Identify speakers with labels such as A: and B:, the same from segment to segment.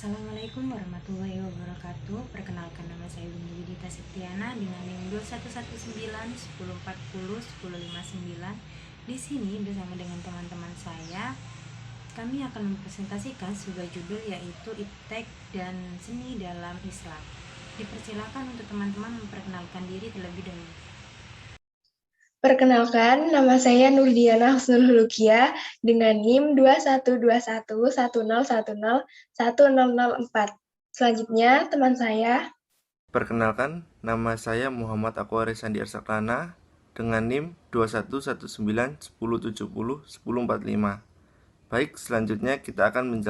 A: Assalamualaikum warahmatullahi wabarakatuh. Perkenalkan, nama saya Windy Widita Septiana dengan NIM 211910401059. Di sini bersama dengan teman-teman saya, kami akan mempresentasikan sebuah judul yaitu Iptek dan Seni dalam Islam. Dipersilakan untuk teman-teman memperkenalkan diri terlebih dahulu.
B: Perkenalkan, nama saya Nurdiana Husnul Hulukia dengan NIM 212110101004. Selanjutnya, teman saya.
C: Perkenalkan, nama saya Muhammad Aqwari Sandi Arsaklana dengan NIM 211910701045. Baik, selanjutnya kita akan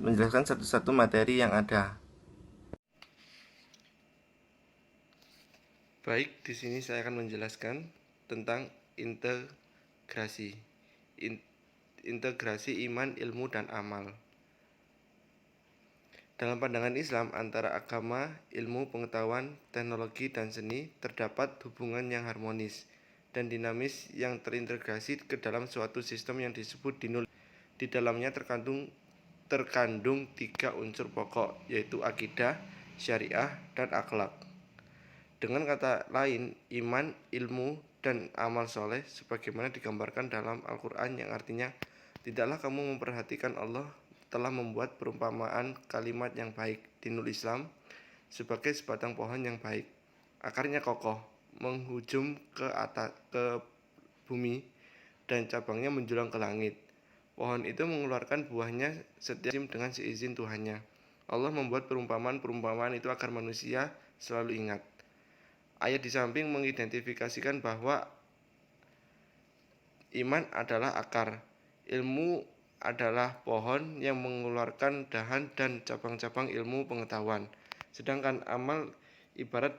C: menjelaskan satu-satu materi yang ada. Baik, di sini saya akan menjelaskan tentang integrasi. Integrasi iman, ilmu, dan amal. Dalam pandangan Islam, antara agama, ilmu, pengetahuan, teknologi, dan seni terdapat hubungan yang harmonis dan dinamis yang terintegrasi ke dalam suatu sistem yang disebut dinul. Di dalamnya terkandung tiga unsur pokok, yaitu akidah, syariah, dan akhlak. Dengan kata lain, iman, ilmu, dan amal soleh sebagaimana digambarkan dalam Al-Quran, yang artinya, tidaklah kamu memperhatikan Allah telah membuat perumpamaan kalimat yang baik di Dinul Islam sebagai sebatang pohon yang baik. Akarnya kokoh, menghujam ke bumi, dan cabangnya menjulang ke langit. Pohon itu mengeluarkan buahnya setiap musim dengan seizin Tuhannya. Allah membuat perumpamaan itu agar manusia selalu ingat. Ayat di samping mengidentifikasikan bahwa iman adalah akar, ilmu adalah pohon yang mengeluarkan dahan dan cabang-cabang ilmu pengetahuan. Sedangkan amal ibarat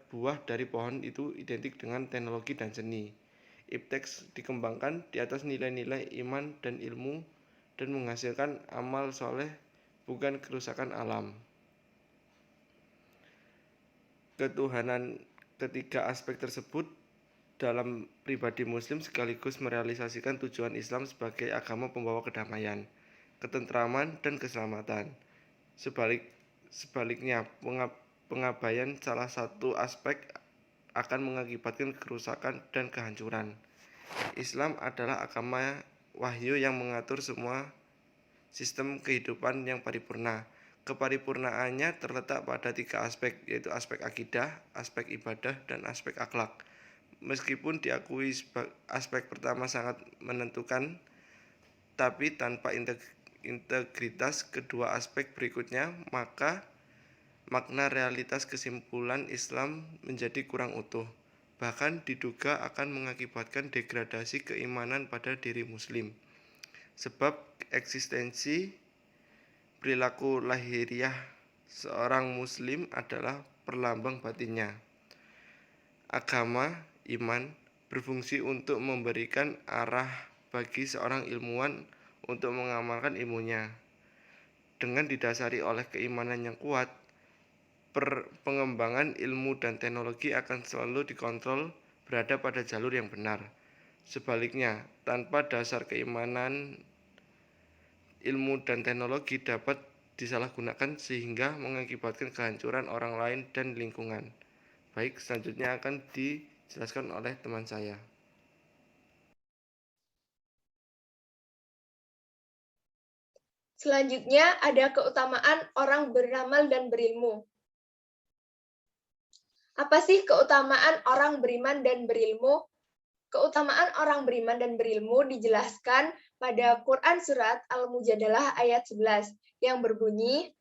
C: buah dari pohon itu identik dengan teknologi dan seni. Iptek dikembangkan di atas nilai-nilai iman dan ilmu dan menghasilkan amal soleh, bukan kerusakan alam. Ketuhanan ketiga aspek tersebut dalam pribadi muslim sekaligus merealisasikan tujuan Islam sebagai agama pembawa kedamaian, ketentraman, dan keselamatan. Sebaliknya, pengabaian salah satu aspek akan mengakibatkan kerusakan dan kehancuran. Islam adalah agama wahyu yang mengatur semua sistem kehidupan yang paripurna. Keparipurnaannya terletak pada tiga aspek, yaitu aspek akidah, aspek ibadah, dan aspek akhlak. Meskipun diakui aspek pertama sangat menentukan, tapi tanpa integritas kedua aspek berikutnya, maka makna realitas kesimpulan Islam menjadi kurang utuh. Bahkan diduga akan mengakibatkan degradasi keimanan pada diri muslim. Sebab eksistensi perilaku lahiriah seorang muslim adalah perlambang batinnya. Agama, iman, berfungsi untuk memberikan arah bagi seorang ilmuwan untuk mengamalkan ilmunya. Dengan didasari oleh keimanan yang kuat, pengembangan ilmu dan teknologi akan selalu dikontrol berada pada jalur yang benar. Sebaliknya, tanpa dasar keimanan, ilmu dan teknologi dapat disalahgunakan sehingga mengakibatkan kehancuran orang lain dan lingkungan. Baik, selanjutnya akan dijelaskan oleh teman saya.
B: Selanjutnya, ada keutamaan orang beramal dan berilmu. Apa sih keutamaan orang beriman dan berilmu? Keutamaan orang beriman dan berilmu dijelaskan pada Quran Surat Al-Mujadalah ayat 11 yang berbunyi,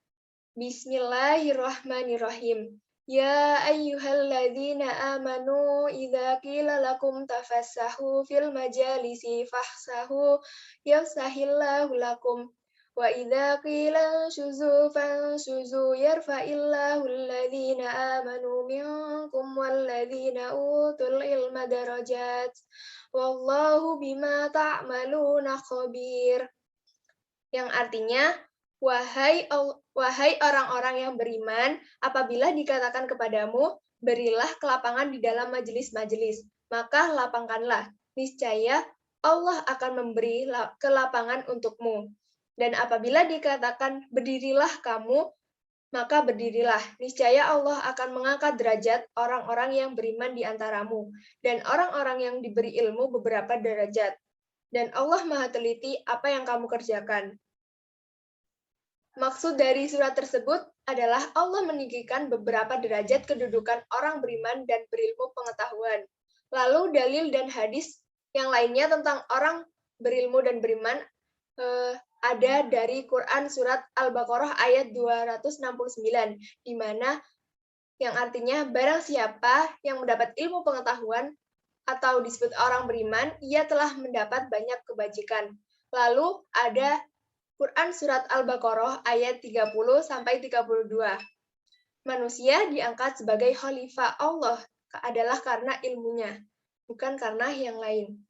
B: Bismillahirrahmanirrahim. Ya ayyuhalladzina amanu idza qila lakum tafassahu fil majalisi fahsahu yafsahillahu lakum wa idza qila shuzu fanshuzu yarfa'illahu alladzina amanu minkum walladzina utul ilma darajat wallahu bima ta'maluna khabir. Yang artinya, wahai orang-orang yang beriman, apabila dikatakan kepadamu, berilah kelapangan di dalam majelis-majelis, maka lapangkanlah. Niscaya Allah akan memberi kelapangan untukmu. Dan apabila dikatakan berdirilah kamu, maka berdirilah. Niscaya Allah akan mengangkat derajat orang-orang yang beriman di antaramu, dan orang-orang yang diberi ilmu beberapa derajat. Dan Allah Maha Teliti apa yang kamu kerjakan. Maksud dari surat tersebut adalah Allah meninggikan beberapa derajat kedudukan orang beriman dan berilmu pengetahuan. Lalu dalil dan hadis yang lainnya tentang orang berilmu dan beriman ada dari Quran surat Al-Baqarah ayat 269, di mana yang artinya barang siapa yang mendapat ilmu pengetahuan atau disebut orang beriman, ia telah mendapat banyak kebajikan. Lalu ada Quran surat Al-Baqarah ayat 30 sampai 32. Manusia diangkat sebagai khalifah Allah adalah karena ilmunya, bukan karena yang lain.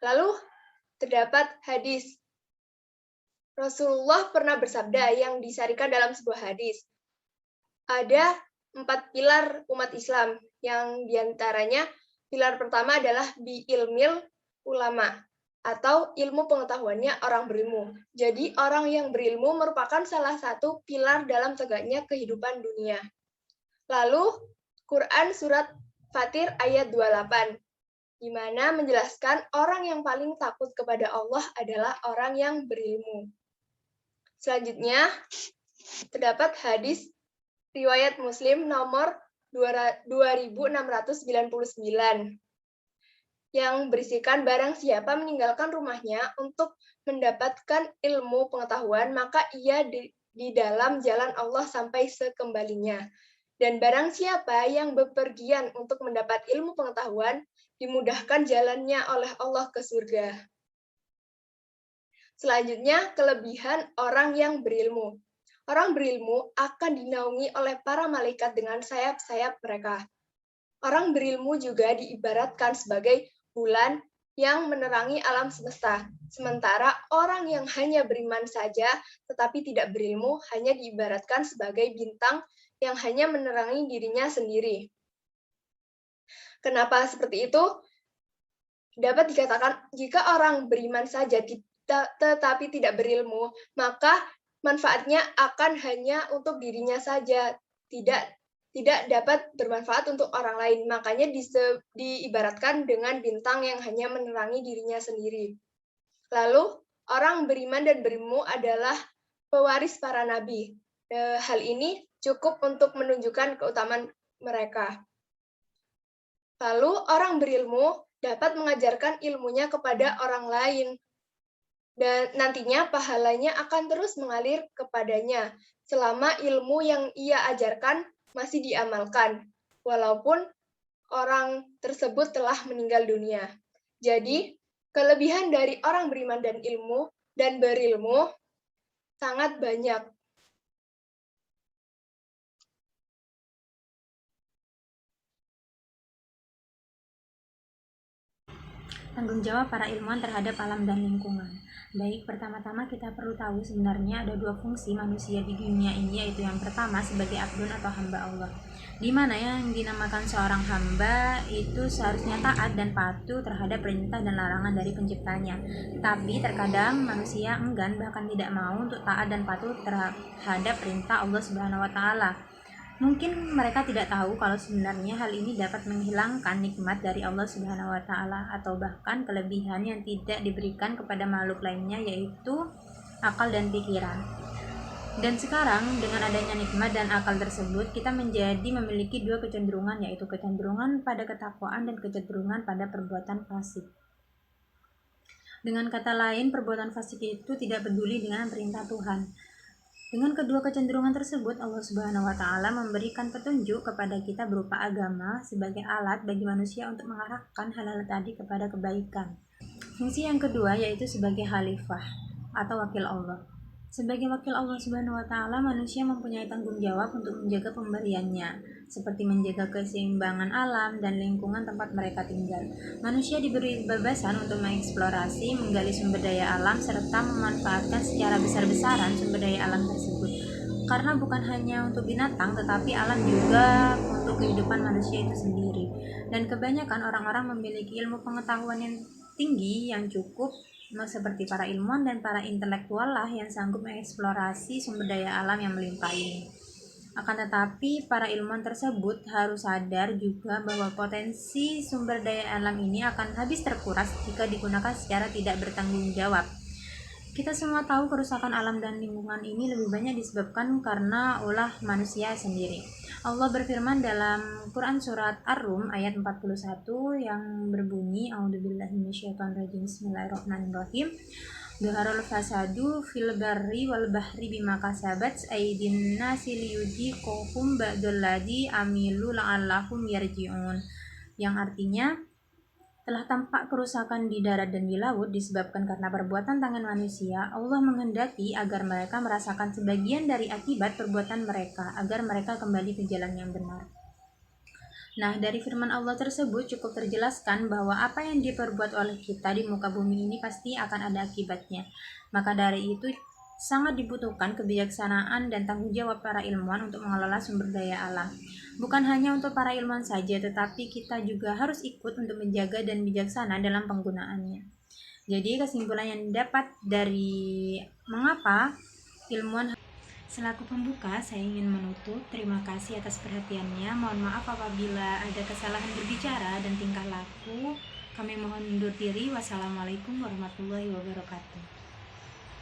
B: Lalu terdapat hadis Rasulullah pernah bersabda yang disarikan dalam sebuah hadis. Ada 4 pilar umat Islam, yang diantaranya pilar pertama adalah bi ilmil ulama, atau ilmu pengetahuannya orang berilmu. Jadi orang yang berilmu merupakan salah satu pilar dalam tegaknya kehidupan dunia. Lalu Quran surat Fatir ayat 28, di mana menjelaskan orang yang paling takut kepada Allah adalah orang yang berilmu. Selanjutnya, terdapat hadis riwayat Muslim nomor 2699 yang berisikan barang siapa meninggalkan rumahnya untuk mendapatkan ilmu pengetahuan, maka ia di dalam jalan Allah sampai sekembalinya. Dan barang siapa yang bepergian untuk mendapat ilmu pengetahuan, dimudahkan jalannya oleh Allah ke surga. Selanjutnya, kelebihan orang yang berilmu. Orang berilmu akan dinaungi oleh para malaikat dengan sayap-sayap mereka. Orang berilmu juga diibaratkan sebagai bulan yang menerangi alam semesta. Sementara orang yang hanya beriman saja tetapi tidak berilmu hanya diibaratkan sebagai bintang yang hanya menerangi dirinya sendiri. Kenapa seperti itu? Dapat dikatakan jika orang beriman saja tetapi tidak berilmu, maka manfaatnya akan hanya untuk dirinya saja, tidak dapat bermanfaat untuk orang lain. Makanya diibaratkan dengan bintang yang hanya menerangi dirinya sendiri. Lalu, orang beriman dan berilmu adalah pewaris para nabi. Hal ini cukup untuk menunjukkan keutamaan mereka. Lalu, orang berilmu dapat mengajarkan ilmunya kepada orang lain, dan nantinya pahalanya akan terus mengalir kepadanya selama ilmu yang ia ajarkan masih diamalkan, walaupun orang tersebut telah meninggal dunia. Jadi, kelebihan dari orang beriman dan berilmu sangat banyak.
A: Tanggung jawab para ilmuwan terhadap alam dan lingkungan. Baik, pertama-tama kita perlu tahu sebenarnya ada 2 fungsi manusia di dunia ini, yaitu yang pertama sebagai abdun atau hamba Allah, di mana yang dinamakan seorang hamba itu seharusnya taat dan patuh terhadap perintah dan larangan dari penciptanya. Tapi terkadang manusia enggan bahkan tidak mau untuk taat dan patuh terhadap perintah Allah Subhanahu wa taala. Mungkin mereka tidak tahu kalau sebenarnya hal ini dapat menghilangkan nikmat dari Allah Subhanahu wa taala atau bahkan kelebihan yang tidak diberikan kepada makhluk lainnya, yaitu akal dan pikiran. Dan sekarang dengan adanya nikmat dan akal tersebut, kita memiliki 2 kecenderungan, yaitu kecenderungan pada ketakwaan dan kecenderungan pada perbuatan fasik. Dengan kata lain, perbuatan fasik itu tidak peduli dengan perintah Tuhan. Dengan kedua kecenderungan tersebut, Allah Subhanahu wa taala memberikan petunjuk kepada kita berupa agama sebagai alat bagi manusia untuk mengarahkan hal-hal tadi kepada kebaikan. Fungsi yang kedua yaitu sebagai khalifah atau wakil Allah. Sebagai wakil Allah Subhanahu wa taala, manusia mempunyai tanggung jawab untuk menjaga pemberiannya, seperti menjaga keseimbangan alam dan lingkungan tempat mereka tinggal. Manusia diberi kebebasan untuk mengeksplorasi, menggali sumber daya alam, serta memanfaatkan secara besar-besaran sumber daya alam tersebut. Karena bukan hanya untuk binatang, tetapi alam juga untuk kehidupan manusia itu sendiri. Dan kebanyakan orang-orang memiliki ilmu pengetahuan yang tinggi yang cukup seperti para ilmuwan dan para intelektual lah yang sanggup mengeksplorasi sumber daya alam yang melimpah ini. Akan tetapi, para ilmuwan tersebut harus sadar juga bahwa potensi sumber daya alam ini akan habis terkuras jika digunakan secara tidak bertanggung jawab. Kita semua tahu kerusakan alam dan lingkungan ini lebih banyak disebabkan karena ulah manusia sendiri. Allah berfirman dalam Quran Surat Ar-Rum ayat 41 yang berbunyi, A'udzubillahi minasyaitonirrajim, Bismillahirrahmanirrahim. Dhaharul fasadu fil barri wal bahri bima kasabat aydin nasi liyudhiqahum ba'dalladzi amilu la'allahum yarji'un, yang artinya telah tampak kerusakan di darat dan di laut disebabkan karena perbuatan tangan manusia. Allah menghendaki agar mereka merasakan sebagian dari akibat perbuatan mereka agar mereka kembali ke jalan yang benar. Nah, dari firman Allah tersebut cukup terjelaskan bahwa apa yang diperbuat oleh kita di muka bumi ini pasti akan ada akibatnya. Maka dari itu sangat dibutuhkan kebijaksanaan dan tanggung jawab para ilmuwan untuk mengelola sumber daya alam. Bukan hanya untuk para ilmuwan saja, tetapi kita juga harus ikut untuk menjaga dan bijaksana dalam penggunaannya. Jadi kesimpulan yang didapat dari mengapa ilmuwan. Selaku pembuka, saya ingin menutup. Terima kasih atas perhatiannya. Mohon maaf apabila ada kesalahan berbicara dan tingkah laku. Kami mohon undur diri. Wassalamualaikum warahmatullahi wabarakatuh.